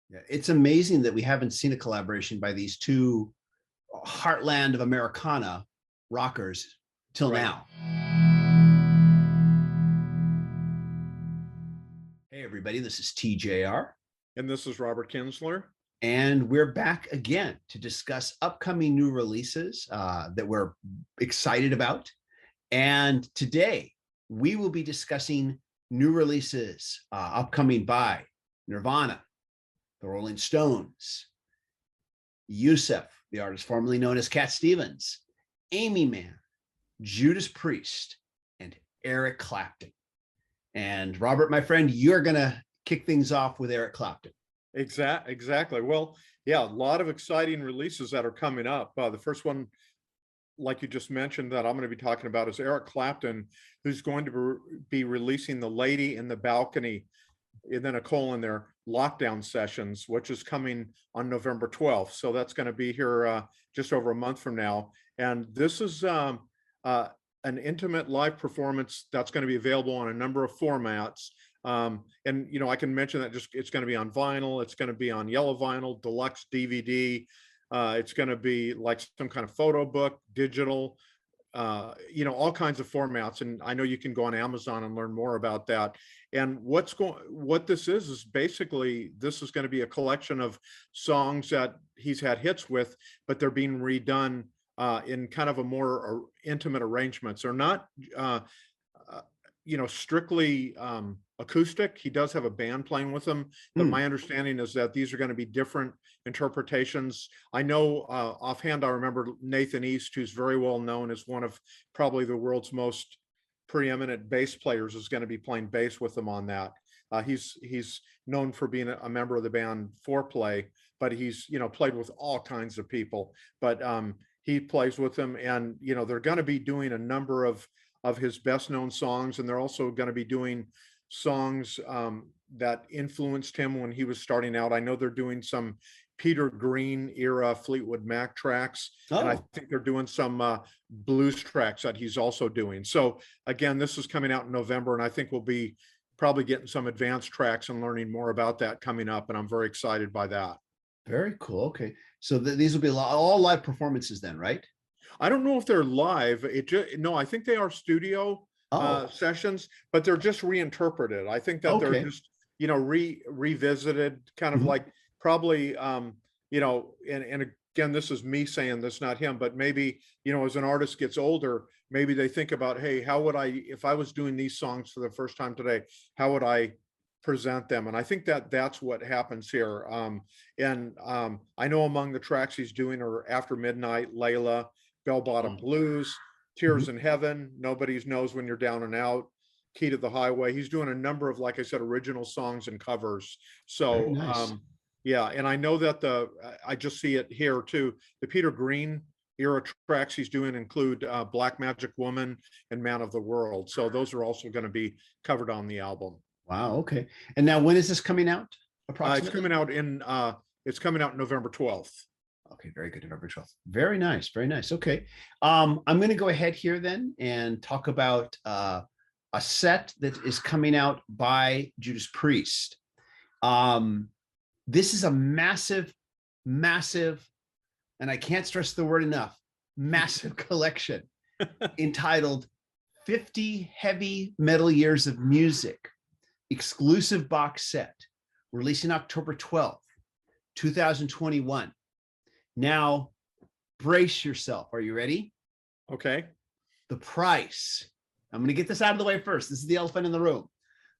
Yeah, it's amazing that we haven't seen a collaboration by these two heartland of Americana rockers till Right. now. Hey, everybody, this is TJR, And this is Robert Kinsler. and we're back again to discuss upcoming new releases that we're excited about. And today we will be discussing new releases upcoming by Nirvana, the Rolling Stones, Yusuf, the artist formerly known as Cat Stevens, Aimee Mann, Judas Priest, and Eric Clapton. And Robert, my friend, you're going to kick things off with Eric Clapton. Exactly. Well, yeah, a lot of exciting releases that are coming up. The first one, like you just mentioned, that I'm going to be talking about is Eric Clapton, who's going to be releasing The Lady in the Balcony, and then a colon there, Lockdown Sessions, which is coming on November 12th. So that's going to be here just over a month from now. And this is an intimate live performance that's going to be available on a number of formats. And you know, I can mention that it's going to be on vinyl, it's going to be on yellow vinyl, deluxe DVD. It's going to be like some kind of photo book, digital, you know, all kinds of formats. And I know you can go on Amazon and learn more about that. And what this is basically, this is going to be a collection of songs that he's had hits with, but they're being redone in kind of a more intimate arrangements. They're not, you know, strictly acoustic. He does have a band playing with him, but my understanding is that these are going to be different interpretations. I know offhand, I remember Nathan East, who's very well known as one of probably the world's most preeminent bass players, is going to be playing bass with him on that. He's known for being a member of the band Foreplay, but he's, you know, played with all kinds of people. But he plays with them, and you know, they're going to be doing a number of his best known songs, and they're also going to be doing songs that influenced him when he was starting out. I know they're doing some Peter Green era Fleetwood Mac tracks, and I think they're doing some blues tracks that he's also doing. So again, this is coming out in November, and I think we'll be probably getting some advanced tracks and learning more about that coming up, and I'm very excited by that. Very cool. Okay, so these will be all live performances then, right? I don't know if they're live. No, I think they are studio sessions, but they're just reinterpreted. I think that they're just, you know, revisited, kind of like probably, you know, and again, this is me saying this, not him, but maybe, you know, as an artist gets older, maybe they think about, hey, how would I, if I was doing these songs for the first time today, how would I present them? And I think that that's what happens here. I know among the tracks he's doing are After Midnight, Layla, Bell Bottom Blues, Tears in Heaven, Nobody Knows When You're Down and Out, Key to the Highway. He's doing a number of, like I said, original songs and covers. So nice. yeah, and I know that I just see it here too. The Peter Green era tracks he's doing include Black Magic Woman and Man of the World. So those are also going to be covered on the album. Wow. Okay. And now, when is this coming out? Approximately? It's coming out November 12th. Okay, very good. November 12th. Very nice. Very nice. Okay. I'm going to go ahead here then and talk about a set that is coming out by Judas Priest. This is a massive, and I can't stress the word enough, massive collection entitled 50 Heavy Metal Years of Music, exclusive box set, releasing October 12th, 2021. Now, brace yourself. Are you ready? Okay. The price. I'm going to get this out of the way first. This is the elephant in the room.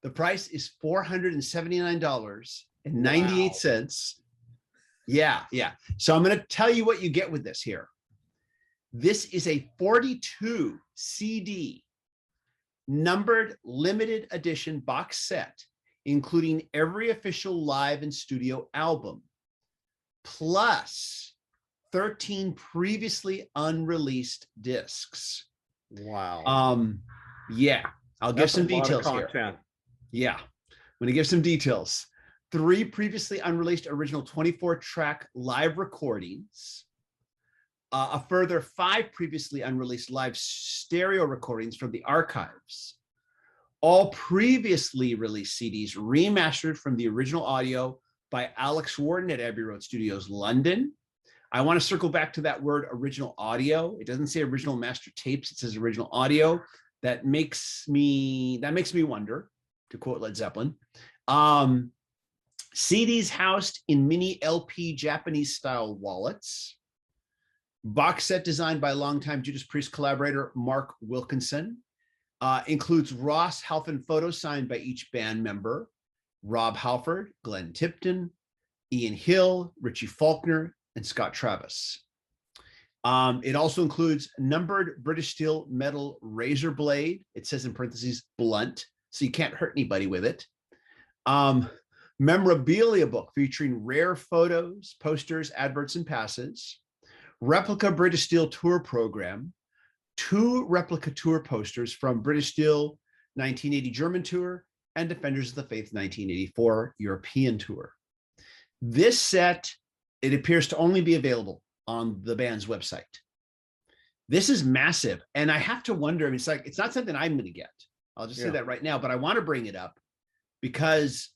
The price is $479.98. Wow. Yeah. So I'm going to tell you what you get with this here. This is a 42 CD numbered limited edition box set, including every official live and studio album, plus 13 previously unreleased discs. Wow. Yeah, I'll give some details here. Yeah, I'm going to give some details. 3 previously unreleased original 24-track live recordings, a further 5 previously unreleased live stereo recordings from the archives, all previously released CDs remastered from the original audio by Alex Warden at Abbey Road Studios, London. I want to circle back to that word original audio. It doesn't say original master tapes, it says original audio. That makes me wonder, to quote Led Zeppelin. CDs housed in mini LP Japanese style wallets. Box set designed by longtime Judas Priest collaborator Mark Wilkinson. Includes Ross Halfin photos signed by each band member: Rob Halford, Glenn Tipton, Ian Hill, Richie Faulkner, and Scott Travis. It also includes numbered British steel metal razor blade. It says in parentheses, blunt, so you can't hurt anybody with it. Memorabilia book featuring rare photos, posters, adverts, and passes. Replica British Steel tour program. 2 replica tour posters from British Steel 1980 German tour and Defenders of the Faith 1984 European tour. This set, it appears to only be available on the band's website. This is massive. And I have to wonder, I mean, it's not something I'm going to get. I'll just say that right now, but I want to bring it up because,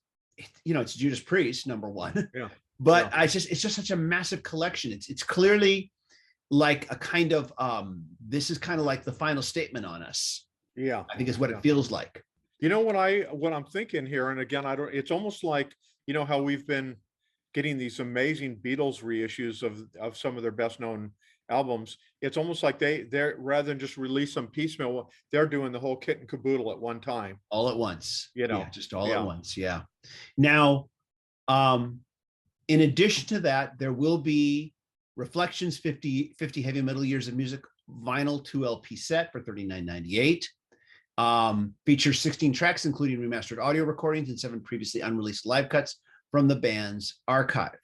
it's Judas Priest, number one. Yeah. But it's just such a massive collection. It's clearly like a kind of, this is kind of like the final statement on us. Yeah. I think is what it feels like. What I'm thinking here, and again, it's almost like, how we've been getting these amazing Beatles reissues of some of their best known albums. It's almost like they're rather than just release them piecemeal, they're doing the whole kit and caboodle at one time. All at once. Just all at once. Yeah. Now, in addition to that, there will be Reflections 50 Heavy Metal Years of Music vinyl 2 LP set for $39.98. Features 16 tracks, including remastered audio recordings and 7 previously unreleased live cuts from the band's archive.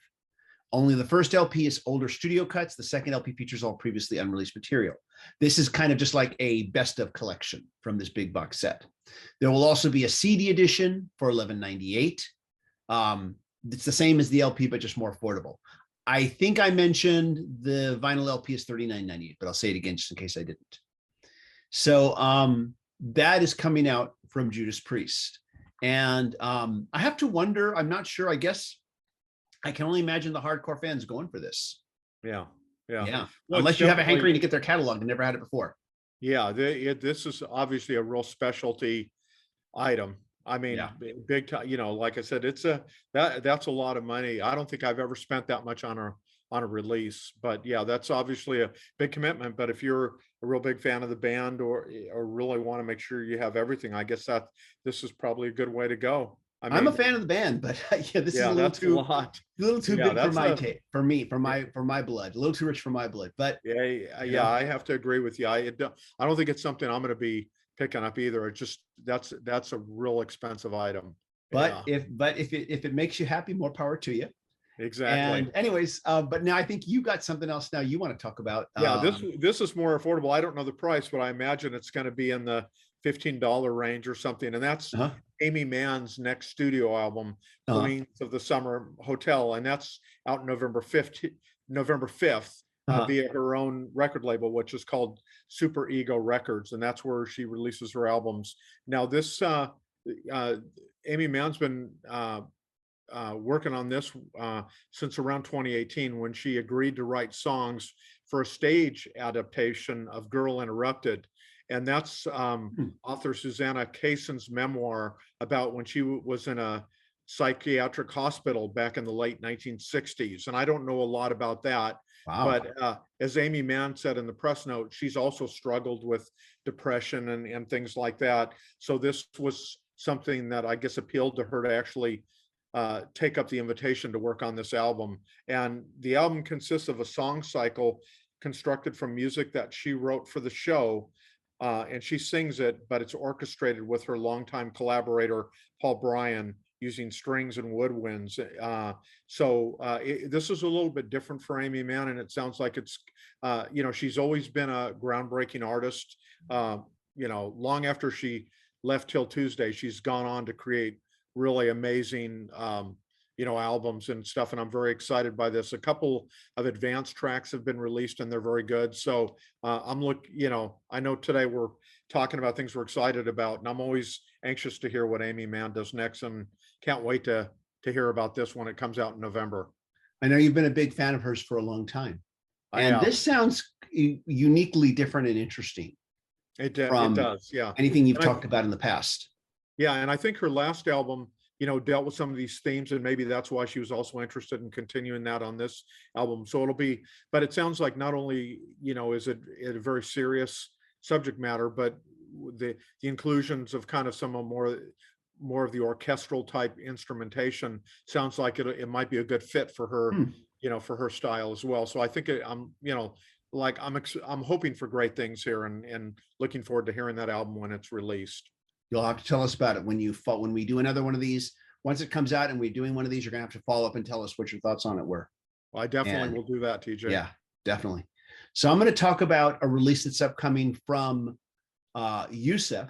Only the first LP is older studio cuts. The second LP features all previously unreleased material. This is kind of just like a best of collection from this big box set. There will also be a CD edition for $11.98. It's the same as the LP, but just more affordable. I think I mentioned the vinyl LP is $39.98, but I'll say it again just in case I didn't. So that is coming out from Judas Priest. And I have to wonder, I'm not sure, I guess I can only imagine the hardcore fans going for this. Yeah. Well, unless you have a hankering to get their catalog and never had it before. Yeah, this is obviously a real specialty item. I mean, big time, like I said, that's a lot of money. I don't think I've ever spent that much on a release, but yeah, that's obviously a big commitment. But if you're a real big fan of the band or really want to make sure you have everything, I guess this is probably a good way to go. I'm a fan of the band, but this is a little too big for my taste, for my blood, a little too rich for my blood. But I have to agree with you. I don't think it's something I'm going to be picking up either. It's just that's a real expensive item. But if it makes you happy, more power to you. Exactly. And anyways, but now I think you got something else now you want to talk about. This is more affordable. I don't know the price, but I imagine it's going to be in the $15 range or something. And that's Aimee Mann's next studio album, Queens of the Summer Hotel, and that's out November 5th via her own record label, which is called Super Ego Records, and that's where she releases her albums. Now, this Aimee Mann's been working on this since around 2018, when she agreed to write songs for a stage adaptation of Girl Interrupted. And that's author Susanna Kayson's memoir about when she was in a psychiatric hospital back in the late 1960s. And I don't know a lot about that. Wow. But as Aimee Mann said in the press note, she's also struggled with depression and things like that. So this was something that I guess appealed to her to actually take up the invitation to work on this album. And the album consists of a song cycle constructed from music that she wrote for the show. And she sings it, but it's orchestrated with her longtime collaborator, Paul Bryan, using strings and woodwinds. This is a little bit different for Aimee Mann, and it sounds like it's, she's always been a groundbreaking artist. Long after she left Till Tuesday, she's gone on to create really amazing, albums and stuff. And I'm very excited by this. A couple of advanced tracks have been released and they're very good. So I know today we're talking about things we're excited about, and I'm always anxious to hear what Aimee Mann does next, and can't wait to to hear about this when it comes out in November. I know you've been a big fan of hers for a long time. I And have. this sounds uniquely different and interesting It from does, yeah. anything you've And talked about in the past. yeah, and I think her last album, dealt with some of these themes, and maybe that's why she was also interested in continuing that on this album. So but it sounds like not only, is it a very serious subject matter, but the inclusions of kind of some of more of the orchestral type instrumentation sounds like it might be a good fit for her, for her style as well. So I think I'm hoping for great things here, and looking forward to hearing that album when it's released. You'll have to tell us about it when we do another one of these. Once it comes out and we're doing one of these, you're gonna have to follow up and tell us what your thoughts on it were. Well, I definitely will do that, TJ. Yeah, definitely. So I'm going to talk about a release that's upcoming from Yusef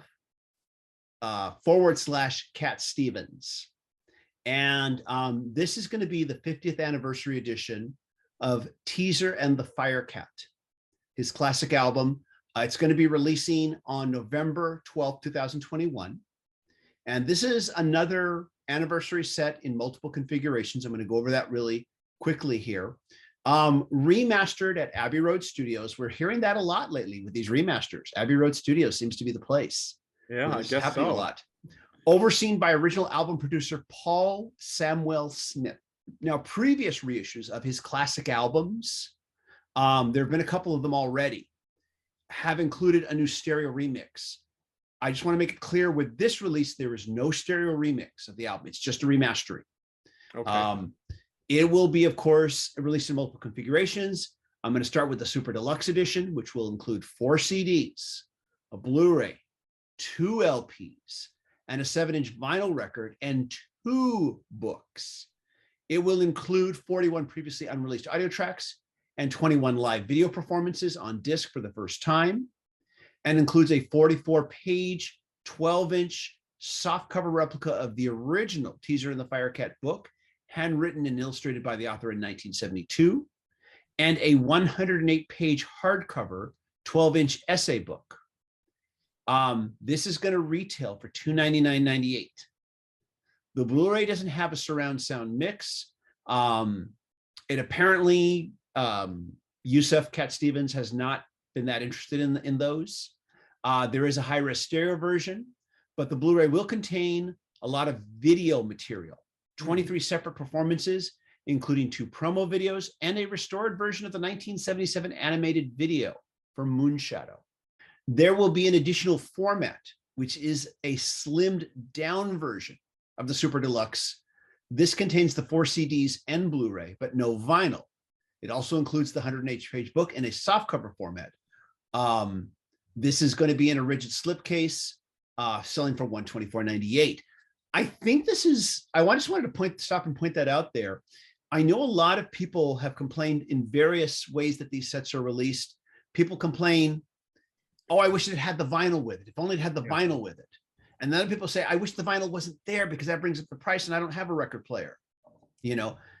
/ Cat Stevens. And this is going to be the 50th anniversary edition of Teaser and the Firecat, his classic album. It's going to be releasing on November 12th, 2021. And this is another anniversary set in multiple configurations. I'm going to go over that really quickly here. Remastered at Abbey Road Studios. We're hearing that a lot lately with these remasters. Abbey Road Studios seems to be the place. Yeah, I guess happening so. A lot. Overseen by original album producer Paul Samuel Smith. Now, previous reissues of his classic albums, there have been a couple of them already, have included a new stereo remix. I just want to make it clear with this release, there is no stereo remix of the album. It's just a remastering. Okay. It will be, of course, released in multiple configurations. I'm going to start with the Super Deluxe Edition, which will include 4 CDs, a Blu-ray, 2 LPs, and a 7-inch vinyl record, and 2 books. It will include 41 previously unreleased audio tracks and 21 live video performances on disc for the first time, and includes a 44-page, 12-inch softcover replica of the original Teaser and the Firecat book, handwritten and illustrated by the author in 1972, and a 108-page hardcover 12-inch essay book. This is going to retail for $299.98. The Blu-ray doesn't have a surround sound mix. It apparently, Yusef Cat Stevens has not been that interested in those. There is a high-res stereo version, but the Blu-ray will contain a lot of video material, 23 separate performances, including 2 promo videos and a restored version of the 1977 animated video for Moonshadow. There will be an additional format, which is a slimmed down version of the Super Deluxe. This contains the 4 CDs and Blu-ray, but no vinyl. It also includes the 108-page book in a softcover format. This is going to be in a rigid slipcase, selling for $124.98. I think this is, I just wanted to stop and point that out there. I know a lot of people have complained in various ways that these sets are released. People complain, oh, I wish it had the vinyl with it. If only it had the vinyl with it. And then other people say, I wish the vinyl wasn't there because that brings up the price and I don't have a record player.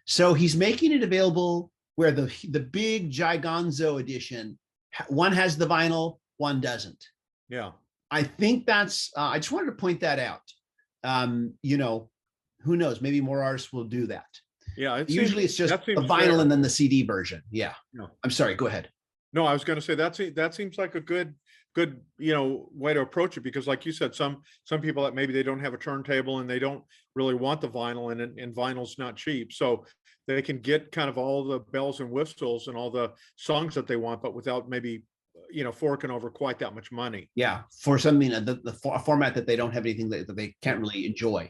So he's making it available where the big Giganzo edition, one has the vinyl, one doesn't. Yeah. I think that's, I just wanted to point that out. Who knows? Maybe more artists will do that. Yeah. Usually it's just the vinyl fair. and then the CD version. Yeah. No. I'm sorry. Go ahead. No, I was going to say that seems like a good way to approach it, because like you said, some people that maybe they don't have a turntable and they don't really want the vinyl, and vinyl's not cheap, so they can get kind of all the bells and whistles and all the songs that they want, but without maybe forking over quite that much money. Yeah, for something the format that they don't have anything that they can't really enjoy.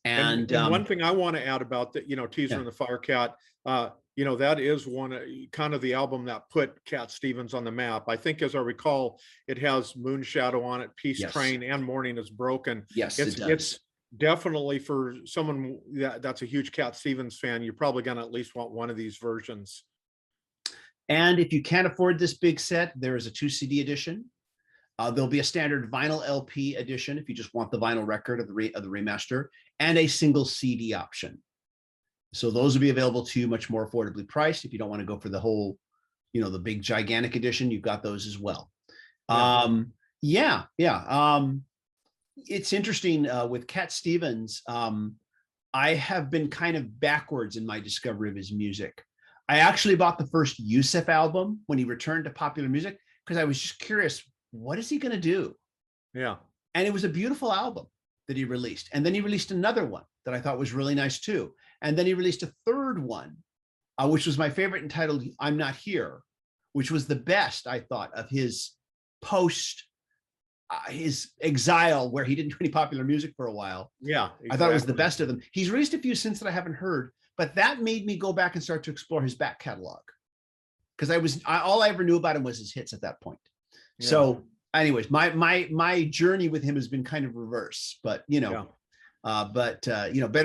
And one thing I want to add about the Teaser and the Firecat, that is one kind of the album that put Cat Stevens on the map. I think, as I recall, it has Moonshadow on it, Peace Train, and Morning is Broken. Yes, it's definitely, for someone that's a huge Cat Stevens fan, you're probably going to at least want one of these versions. And if you can't afford this big set, there is a 2 CD edition. There'll be a standard vinyl LP edition if you just want the vinyl record of the remaster, and a single CD option. So those will be available to you much more affordably priced. If you don't want to go for the whole, the big gigantic edition, you've got those as well. It's interesting with Cat Stevens. I have been kind of backwards in my discovery of his music. I actually bought the first Yusuf album when he returned to popular music because I was just curious, what is he going to do? Yeah. And it was a beautiful album that he released. And then he released another one that I thought was really nice too. And then he released a third one, which was my favorite, entitled I'm Not Here, which was the best, I thought, of his post his exile, where he didn't do any popular music for a while. Yeah, exactly. I thought it was the best of them. He's released a few since that I haven't heard, but that made me go back and start to explore his back catalog, because all I ever knew about him was his hits at that point. Yeah. So anyways, my journey with him has been kind of reverse, but better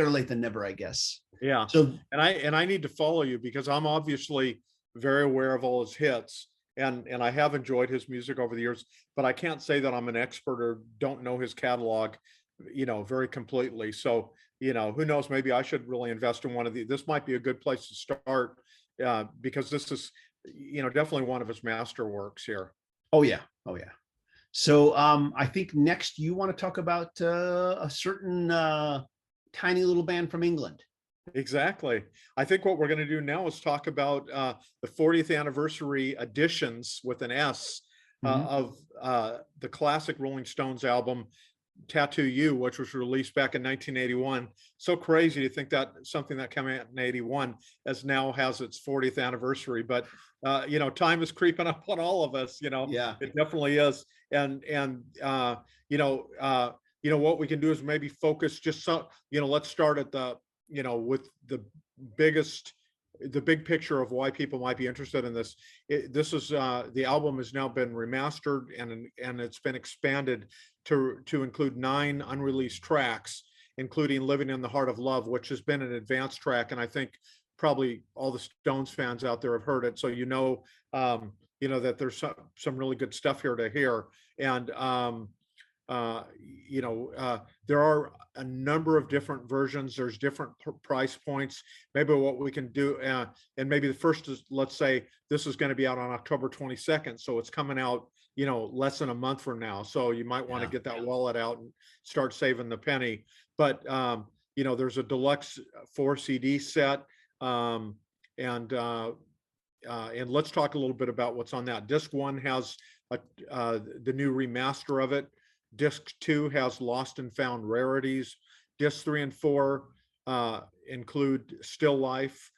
late than never, I guess. Yeah. So and I need to follow you, because I'm obviously very aware of all his hits, and I have enjoyed his music over the years, but I can't say that I'm an expert or don't know his catalog, very completely. So, who knows, maybe I should really invest in one of these. This might be a good place to start, because this is, definitely one of his masterworks here. Oh yeah. So I think next you want to talk about a certain tiny little band from England. Exactly. I think what we're going to do now is talk about the 40th anniversary editions, with an S, of the classic Rolling Stones album, Tattoo You, which was released back in 1981. So crazy to think that something that came out in 81 now has its 40th anniversary. But time is creeping up on all of us. Yeah, it definitely is. And what we can do is maybe focus just so, let's start at the with the big picture of why people might be interested in this. This is the album has now been remastered, and it's been expanded to include 9 unreleased tracks, including Living in the Heart of Love, which has been an advanced track, and I think probably all the Stones fans out there have heard it, so that there's some really good stuff here to hear. And there are a number of different versions. There's different price points. Maybe what we can do, and maybe the first is, let's say this is going to be out on October 22nd, so it's coming out less than a month from now, so you might want to get that wallet out and start saving the penny. But there's a deluxe 4 CD set, and let's talk a little bit about what's on that. Disc 1 has the new remaster of it. Disc 2 has Lost and Found Rarities. Disc 3 and 4 include Still Life,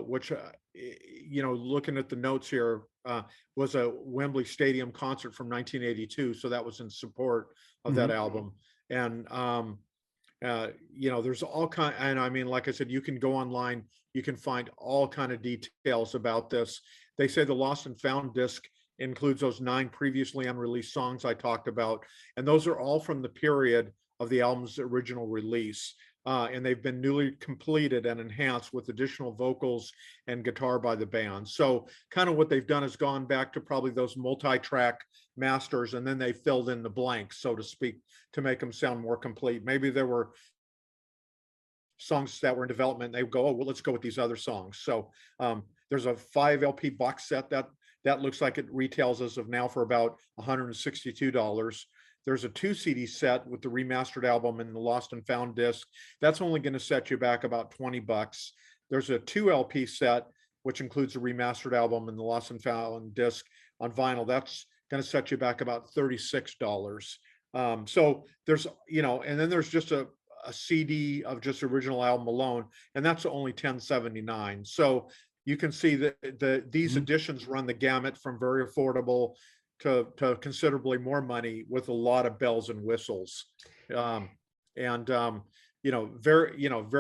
which, looking at the notes here, was a Wembley Stadium concert from 1982. So that was in support of that album. And, there's all kind, and I mean, like I said, you can go online, you can find all kind of details about this. They say the Lost and Found disc includes those 9 previously unreleased songs I talked about, and those are all from the period of the album's original release, and they've been newly completed and enhanced with additional vocals and guitar by the band. So kind of what they've done is gone back to probably those multi-track masters, and then they filled in the blanks, so to speak, to make them sound more complete. Maybe there were songs that were in development, they go, oh well, let's go with these other songs. So there's a 5 LP box set that looks like it retails as of now for about $162. There's a 2 CD set with the remastered album and the Lost and Found disc. That's only going to set you back about $20. There's a 2 LP set, which includes the remastered album and the Lost and Found disc on vinyl. That's going to set you back about $36. So there's, and then there's just a CD of just the original album alone, and that's only $10.79. So you can see that these editions run the gamut from very affordable to considerably more money, with a lot of bells and whistles. Very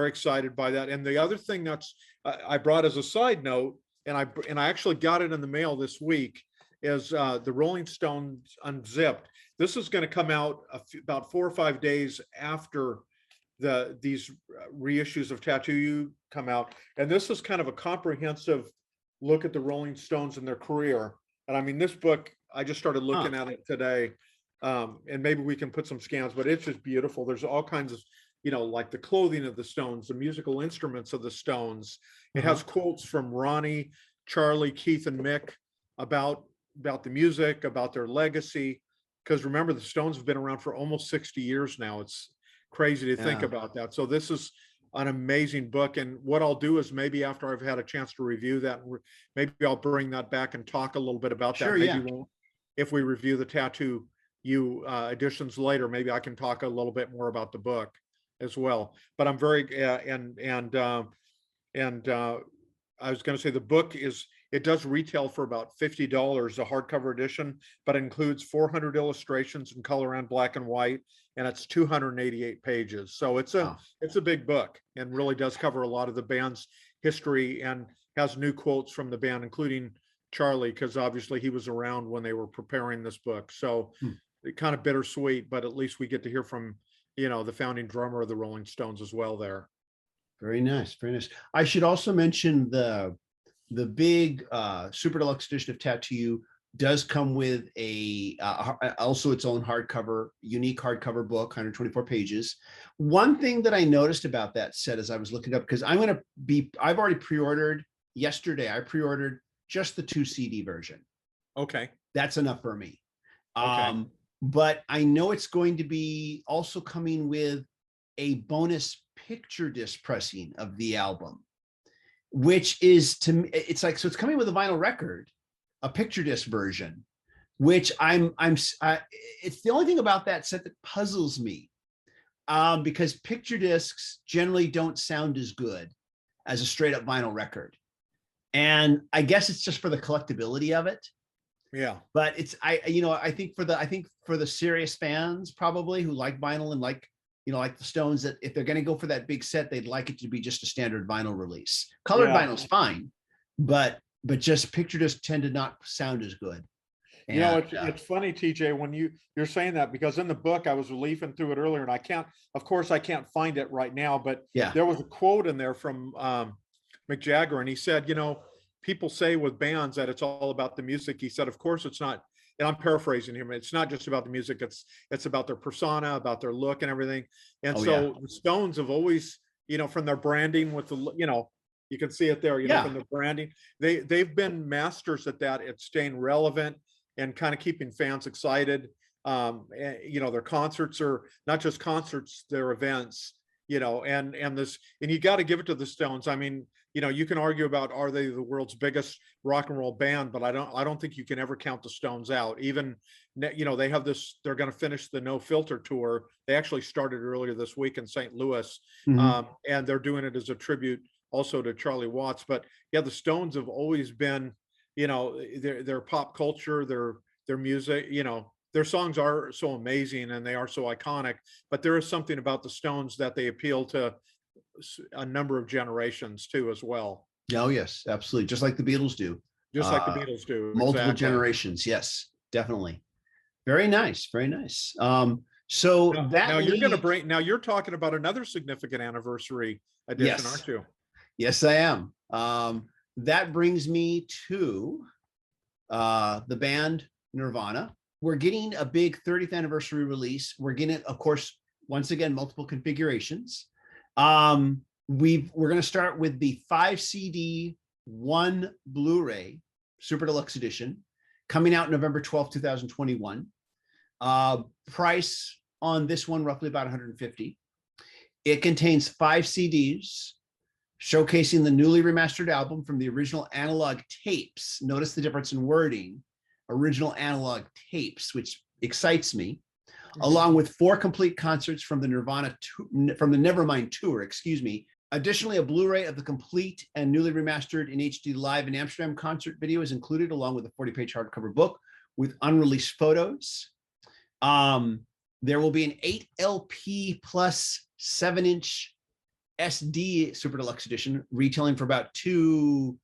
excited by that. And the other thing that's I brought as a side note, and I actually got it in the mail this week, is the Rolling Stones Unzipped. This is going to come out about 4 or 5 days after these reissues of Tattoo You come out, and this is kind of a comprehensive look at the Rolling Stones and their career. And I mean, this book, I just started looking at it today, and maybe we can put some scans, but it's just beautiful. There's all kinds of, like the clothing of the Stones, the musical instruments of the Stones. It has quotes from Ronnie, Charlie, Keith, and Mick about the music, about their legacy. Because remember, the Stones have been around for almost 60 years now. It's crazy to think about that. So this is an amazing book. And what I'll do is maybe after I've had a chance to review that, maybe I'll bring that back and talk a little bit about that. Sure, Maybe yeah. if we review the Tattoo You editions later, maybe I can talk a little bit more about the book as well. But I'm very I was going to say the book it does retail for about $50, a hardcover edition, but includes 400 illustrations in color and black and white, and it's 288 pages. So it's a big book and really does cover a lot of the band's history and has new quotes from the band, including Charlie, because obviously he was around when they were preparing this book. So kind of bittersweet, but at least we get to hear from, the founding drummer of the Rolling Stones as well there. Very nice, very nice. I should also mention the big super deluxe edition of Tattoo You does come with also its own hardcover, unique hardcover book, 124 pages. One thing that I noticed about that set as I was looking up, because I've already pre-ordered yesterday. I pre-ordered just the 2 CD version. Okay. That's enough for me. Okay. But I know it's going to be also coming with a bonus picture disc pressing of the album, which is, to me, it's coming with a vinyl record, a picture disc version, which it's the only thing about that set that puzzles me, because picture discs generally don't sound as good as a straight up vinyl record. And I guess it's just for the collectability of it. Yeah. But I think for the serious fans probably who like vinyl and like the Stones, that if they're going to go for that big set, they'd like it to be just a standard vinyl release. Colored vinyl's fine, but just picture discs tend to not sound as good. And, it's funny, TJ, when you're saying that, because in the book I was leafing through it earlier, and I can't find it right now, but there was a quote in there from Mick Jagger, and he said, people say with bands that it's all about the music. He said, of course it's not. And I'm paraphrasing him. It's not just about the music. It's about their persona, about their look and everything. And the Stones have always, from their branding with the, you can see it there, from the branding, they've been masters at that, at staying relevant and kind of keeping fans excited. Their concerts are not just concerts, they're events, and you got to give it to the Stones. I mean, you can argue about, are they the world's biggest rock and roll band, but I don't think you can ever count the Stones out. Even, they have they're going to finish the No Filter tour. They actually started earlier this week in St. Louis, and they're doing it as a tribute also to Charlie Watts. But yeah, the Stones have always been, their pop culture, their music, their songs are so amazing and they are so iconic, but there is something about the Stones that they appeal to a number of generations too as well. Oh yes, absolutely, just like the Beatles do. Multiple generations. Yes, definitely. Very nice, very nice. So now you're talking about another significant anniversary edition, aren't you? Yes, I am. That brings me to the band Nirvana. We're getting a big 30th anniversary release. We're getting, of course, once again, multiple configurations. We're going to start with the 5 CD, 1 Blu-ray Super Deluxe Edition, coming out November 12th, 2021. Price on this one, roughly about $150. It contains 5 CDs showcasing the newly remastered album from the original analog tapes. Notice the difference in wording. Original analog tapes, which excites me, along with 4 complete concerts from the Nevermind tour, Additionally, a Blu-ray of the complete and newly remastered in HD Live in Amsterdam concert video is included, along with a 40-page hardcover book with unreleased photos. There will be an 8 LP plus 7-inch SD Super Deluxe Edition, retailing for about $260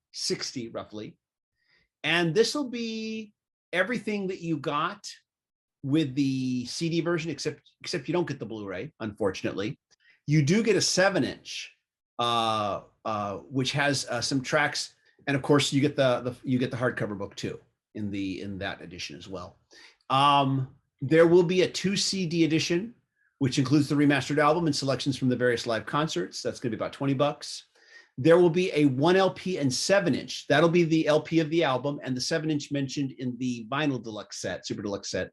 roughly. And this will be everything that you got with the CD version, except you don't get the Blu-ray, unfortunately. You do get a 7-inch, which has some tracks, and of course you get the hardcover book too in that edition as well. There will be a 2 CD edition, which includes the remastered album and selections from the various live concerts. That's going to be about $20. There will be a 1 LP and 7-inch. That'll be the LP of the album, and the 7-inch mentioned in the vinyl deluxe set, Super Deluxe set.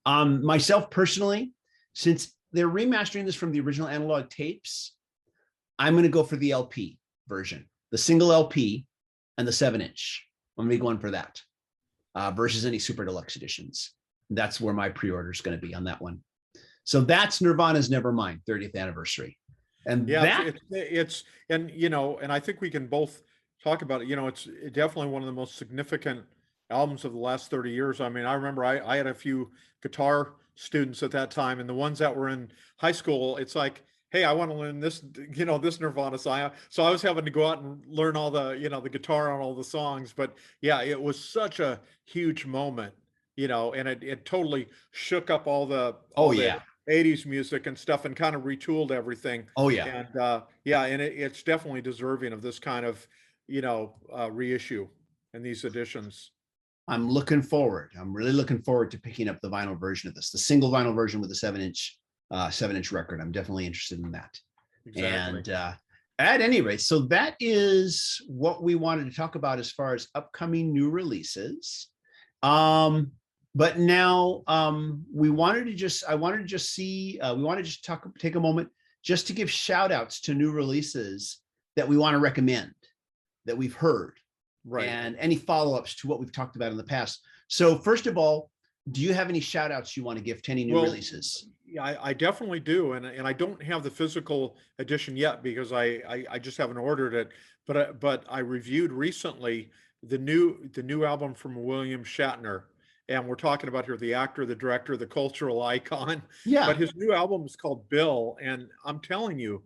Myself personally, since they're remastering this from the original analog tapes, I'm going to go for the LP version, the single LP and the 7-inch. I'm going to be going for that versus any super deluxe editions. That's where my pre-order is going to be on that one. So that's Nirvana's Nevermind 30th anniversary. And Yeah, that, it's and you know, and I think we can both talk about it. You know, it's definitely one of the most significant albums of the last 30 years. I mean, I remember I had a few guitar students at that time, and the ones that were in high school, it's like, hey, I want to learn this, you know, this Nirvana song. So I was having to go out and learn all the, you know, the guitar on all the songs. But yeah, it was such a huge moment, you know, and it totally shook up oh all the yeah, 80s music and stuff and kind of retooled everything. oh yeah. And yeah, and it's definitely deserving of this kind of, you know, reissue and these editions. I'm looking forward. I'm really looking forward to picking up the vinyl version of this, the single vinyl version with the 7-inch record. I'm definitely interested in that. Exactly. And at any rate, so that is what we wanted to talk about as far as upcoming new releases. But now we wanted to just, I wanted to just see, we want to just take a moment just to give shout outs to new releases that we want to recommend, that we've heard, Right. and any follow-ups to what we've talked about in the past. So first of all, do you have any shout outs you want to give to any new releases? Yeah, I definitely do, and I don't have the physical edition yet because I just haven't ordered it. But I reviewed recently the new album from William Shatner, and we're talking about here the actor, the director, the cultural icon. Yeah. But his new album is called Bill, and I'm telling you,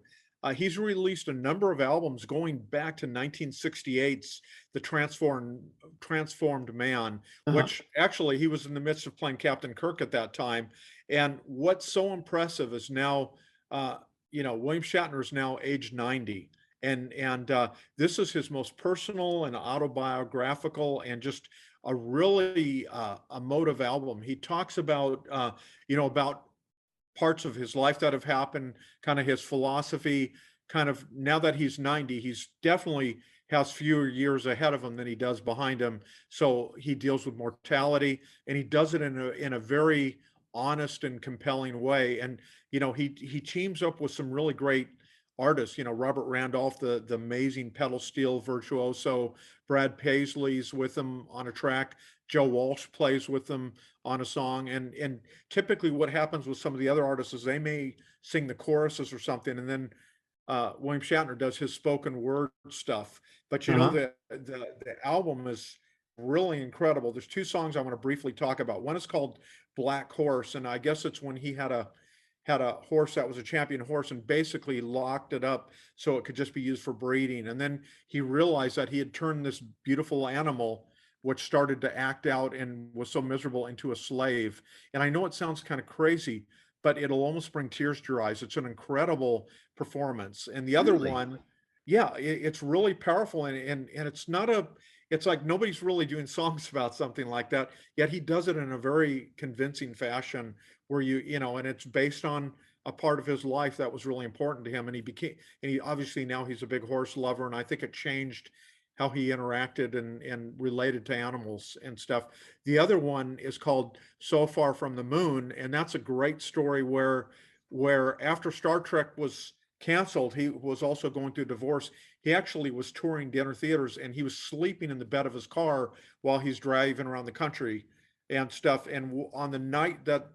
he's released a number of albums going back to 1968's The Transformed Man, which actually he was in the midst of playing Captain Kirk at that time. And what's so impressive is now, you know, William Shatner is now age 90. And this is his most personal and autobiographical and just a really emotive album. He talks about, you know, about parts of his life that have happened, kind of his philosophy, kind of now that he's 90, he's definitely has fewer years ahead of him than he does behind him. So he deals with mortality and he does it in a very honest and compelling way. And, you know, he teams up with some really great artists, you know, Robert Randolph, the amazing pedal steel virtuoso, Brad Paisley's with him on a track, Joe Walsh plays with them on a song. And typically what happens with some of the other artists is they may sing the choruses or something, and then William Shatner does his spoken word stuff. But you know, the album is really incredible. There's two songs I want to briefly talk about. One is called Black Horse, and I guess it's when he had a horse that was a champion horse and basically locked it up so it could just be used for breeding. And then he realized that he had turned this beautiful animal, which started to act out and was so miserable, into a slave. And I know it sounds kind of crazy, but it'll almost bring tears to your eyes. It's an incredible performance. And the other one, yeah, it's really powerful. And it's not it's like nobody's really doing songs about something like that, yet he does it in a very convincing fashion where you know, and it's based on a part of his life that was really important to him. And he obviously now he's a big horse lover. And I think it changed how he interacted and related to animals and stuff. The other one is called So Far from the Moon. And that's a great story where after Star Trek was canceled, he was also going through a divorce. He actually was touring dinner theaters and he was sleeping in the bed of his car while he's driving around the country and stuff. And on the night that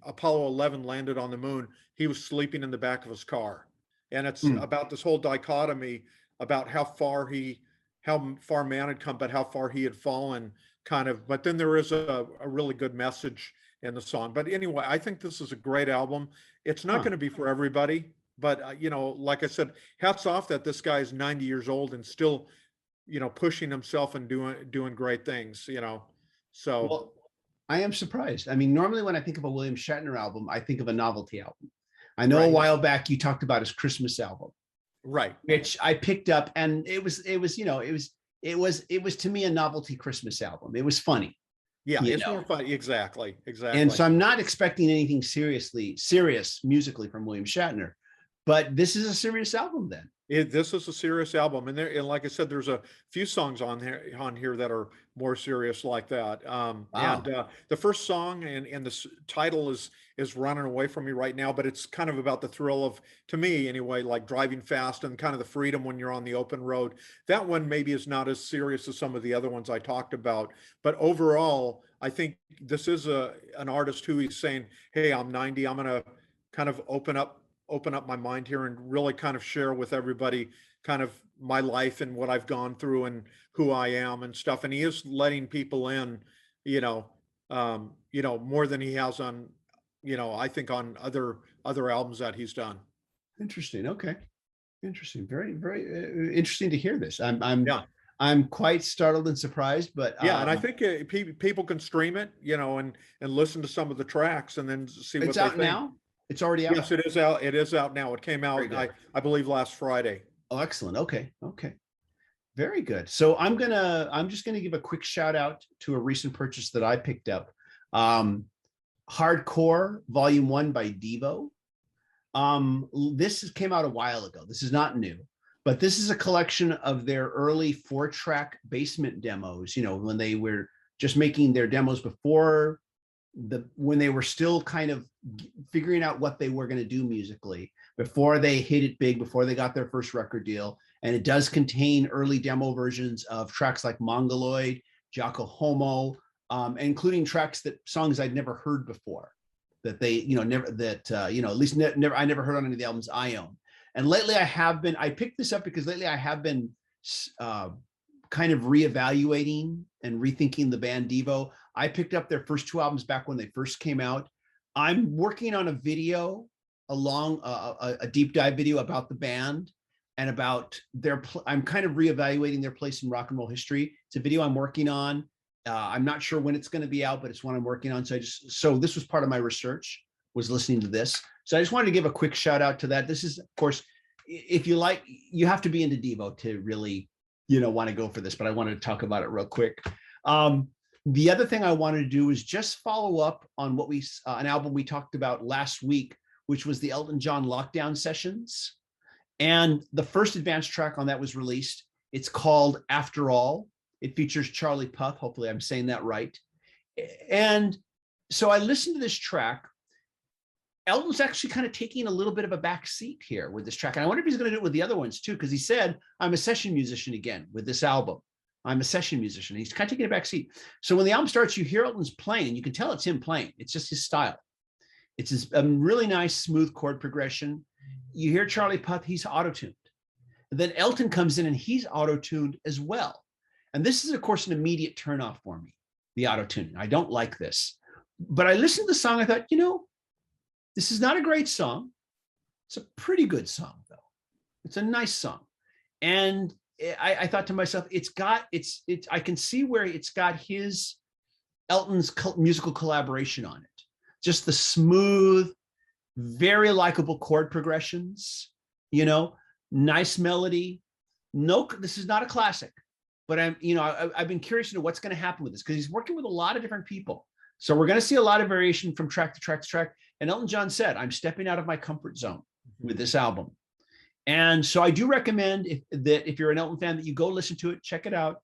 Apollo 11 landed on the moon, he was sleeping in the back of his car. And it's about this whole dichotomy about how far man had come, but how far he had fallen, kind of. But then there is a really good message in the song. But anyway, I think this is a great album. It's not going to be for everybody, but you know, like I said, hats off that this guy is 90 years old and still, you know, pushing himself and doing great things, you know. So Well, I am surprised. I mean, normally when I think of a William Shatner album, I think of a novelty album. I know a while back you talked about his Christmas album, right, which I picked up, and it was to me a novelty Christmas album. It was funny. Yeah, it's more fun. Exactly. And so I'm not expecting anything serious musically from William Shatner, but this is a serious album then. This is a serious album, and there, and like I said, there's a few songs on here that are more serious like that. Wow. And the first song and the title is "Running Away from Me Right Now," but it's kind of about the thrill of, to me anyway, like driving fast and kind of the freedom when you're on the open road. That one maybe is not as serious as some of the other ones I talked about, but overall, I think this is an artist who is saying, "Hey, I'm 90. I'm gonna kind of open up my mind here and really kind of share with everybody kind of my life and what I've gone through and who I am and stuff." And he is letting people in, more than he has on, I think on other albums that he's done. Interesting. Okay. Interesting. Very, very interesting to hear this. I'm Yeah. I'm quite startled and surprised, but Yeah, and I think people can stream it, and listen to some of the tracks and then see what it's they out think. now. It's already out. Yes, it is out. It is out now. It came Very out, good. I believe, last Friday. Oh, excellent. Okay. Okay. Very good. So I'm just gonna give a quick shout out to a recent purchase that I picked up. Hardcore Volume 1 by Devo. This came out a while ago. This is not new, but this is a collection of their early 4-track basement demos, when they were just making their demos before when they were still kind of figuring out what they were going to do musically, before they hit it big, before they got their first record deal. And it does contain early demo versions of tracks like Mongoloid, Jocko Homo, including songs I'd never heard before, that they, never, that, at least never, I never heard on any of the albums I own. And lately I picked this up because lately I have been kind of reevaluating and rethinking the band Devo. I picked up their first 2 albums back when they first came out. I'm working on a video along a deep dive video about the band and about I'm kind of reevaluating their place in rock and roll history. It's a video I'm working on. I'm not sure when it's going to be out, but it's one I'm working on. So this was part of my research, was listening to this. So I just wanted to give a quick shout out to that. This is, of course, if you like, you have to be into Devo to really, want to go for this, but I wanted to talk about it real quick. The other thing I wanted to do is just follow up on an album we talked about last week, which was the Elton John Lockdown Sessions. And the first advanced track on that was released. It's called After All. It features Charlie Puth. Hopefully I'm saying that right. And so I listened to this track. Elton's actually kind of taking a little bit of a back seat here with this track. And I wonder if he's going to do it with the other ones too, because he said, I'm a session musician again with this album. I'm a session musician. He's kind of taking a back seat. So when the album starts, you hear Elton's playing, and you can tell it's him playing. It's just his style. It's a really nice, smooth chord progression. You hear Charlie Puth, he's auto-tuned. And then Elton comes in and he's auto-tuned as well. And this is, of course, an immediate turnoff for me, the auto-tuning. I don't like this. But I listened to the song, I thought, this is not a great song. It's a pretty good song, though. It's a nice song. And I thought to myself, I can see where it's got Elton's musical collaboration on it. Just the smooth, very likable chord progressions, nice melody. No, this is not a classic, but I've been curious to know what's going to happen with this, because he's working with a lot of different people. So we're going to see a lot of variation from track to track to track. And Elton John said, I'm stepping out of my comfort zone with this album. And so I do recommend if you're an Elton fan, that you go listen to it, check it out.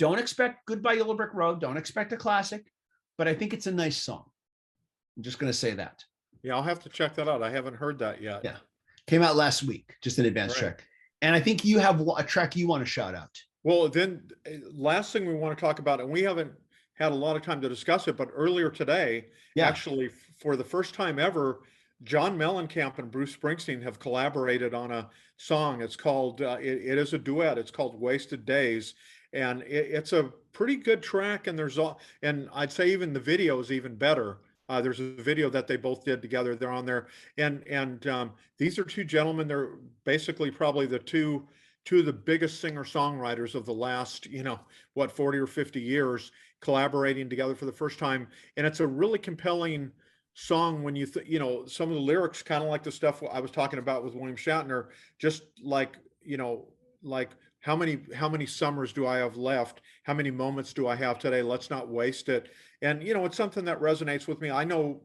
Don't expect Goodbye Yellow Brick Road. Don't expect a classic, but I think it's a nice song. I'm just going to say that. Yeah, I'll have to check that out. I haven't heard that yet. Yeah. Came out last week, just an advanced track. And I think you have a track you want to shout out. Well, then last thing we want to talk about, and we haven't had a lot of time to discuss it, but earlier today, actually, for the first time ever, John Mellencamp and Bruce Springsteen have collaborated on a song. It's called, it is a duet. It's called Wasted Days. And it's a pretty good track. And and I'd say even the video is even better. There's a video that they both did together. They're on there. And these are 2 gentlemen. They're basically probably the two of the biggest singer-songwriters of the last, 40 or 50 years, collaborating together for the first time. And it's a really compelling song when some of the lyrics, kind of like the stuff I was talking about with William Shatner, just like, like how many summers do I have left? How many moments do I have today? Let's not waste it. And, it's something that resonates with me. I know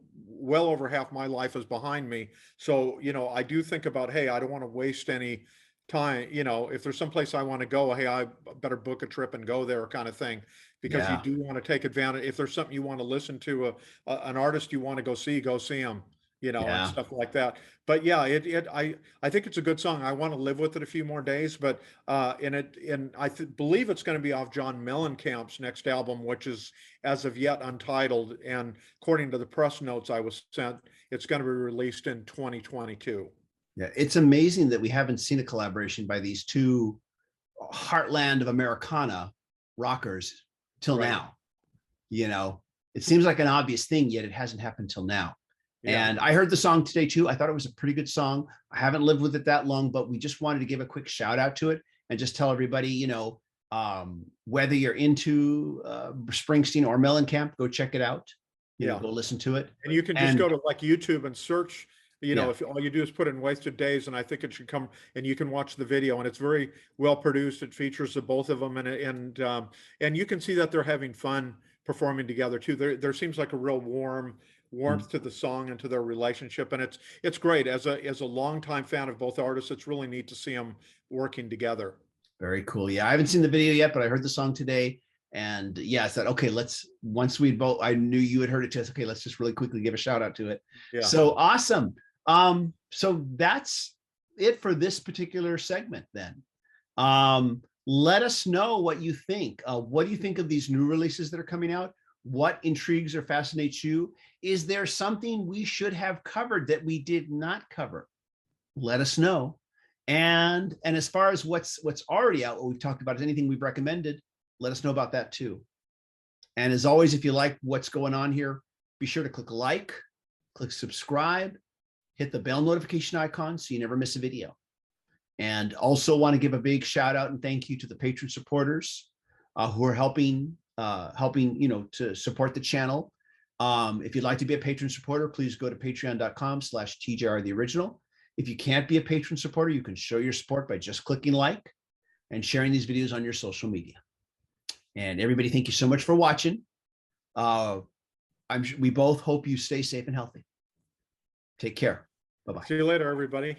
well over half my life is behind me. So, I do think about, hey, I don't want to waste any time. If there's someplace I want to go, hey, I better book a trip and go there, kind of thing, because you Yeah. do want to take advantage. If there's something you want to listen to, an artist you want to go see them, and Yeah. stuff like that. But yeah, I think it's a good song. I want to live with it a few more days, but and I believe it's going to be off John Mellencamp's next album, which is as of yet untitled. And according to the press notes I was sent, it's going to be released in 2022. Yeah. It's amazing that we haven't seen a collaboration by these two heartland of Americana rockers till Right. now. It seems like an obvious thing, yet it hasn't happened till now. Yeah. And I heard the song today too. I thought it was a pretty good song. I haven't lived with it that long, but we just wanted to give a quick shout out to it and just tell everybody, whether you're into Springsteen or Mellencamp, go check it out. Go listen to it. And you can just go to like YouTube and search, Yeah. if all you do is put in Wasted Days, and I think it should come, and you can watch the video, and it's very well produced. It features the both of them, and you can see that they're having fun performing together too. There seems like a real warmth to the song and to their relationship, and it's great. As a longtime fan of both artists, it's really neat to see them working together. Very cool. Yeah, I haven't seen the video yet, but I heard the song today. And yeah, I said, okay, once we both, I knew you had heard it too. Okay, let's just really quickly give a shout out to it. Yeah. So awesome. So that's it for this particular segment then. Let us know what you think. What do you think of these new releases that are coming out? What intrigues or fascinates you? Is there something we should have covered that we did not cover? Let us know. And as far as what's already out, what we've talked about, is anything we've recommended, let us know about that too. And as always, if you like what's going on here, be sure to click like, click subscribe, hit the bell notification icon so you never miss a video. And also want to give a big shout out and thank you to the patron supporters who are helping to support the channel. If you'd like to be a patron supporter, please go to patreon.com/TJR the original. If you can't be a patron supporter, you can show your support by just clicking like and sharing these videos on your social media. And everybody, thank you so much for watching. We both hope you stay safe and healthy. Take care. Bye-bye. See you later, everybody.